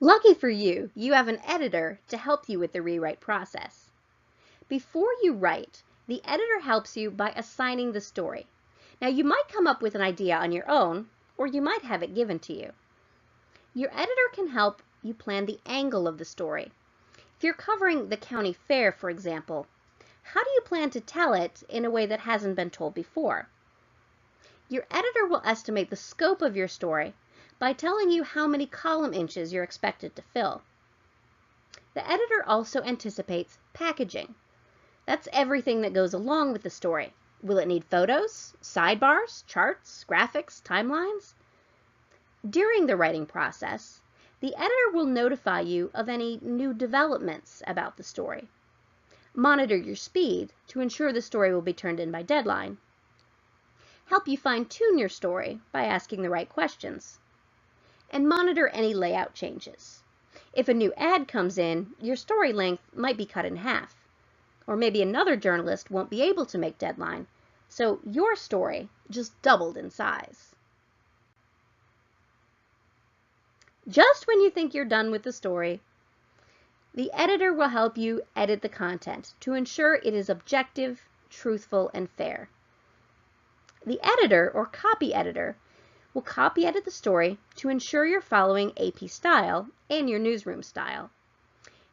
Lucky for you, you have an editor to help you with the rewrite process. Before you write, the editor helps you by assigning the story. Now, you might come up with an idea on your own, or you might have it given to you. Your editor can help you plan the angle of the story. If you're covering the county fair, for example, how do you plan to tell it in a way that hasn't been told before? Your editor will estimate the scope of your story by telling you how many column inches you're expected to fill. The editor also anticipates packaging. That's everything that goes along with the story. Will it need photos, sidebars, charts, graphics, timelines? During the writing process, the editor will notify you of any new developments about the story. Monitor your speed to ensure the story will be turned in by deadline. Help you fine-tune your story by asking the right questions. And monitor any layout changes. If a new ad comes in, your story length might be cut in half. Or maybe another journalist won't be able to make deadline, so your story just doubled in size. Just when you think you're done with the story, the editor will help you edit the content to ensure it is objective, truthful, and fair. The editor or copy editor will copy edit the story to ensure you're following AP style and your newsroom style.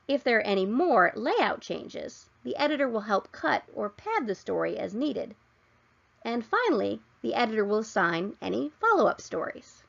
If there are any more layout changes, the editor will help cut or pad the story as needed. And finally, the editor will assign any follow-up stories.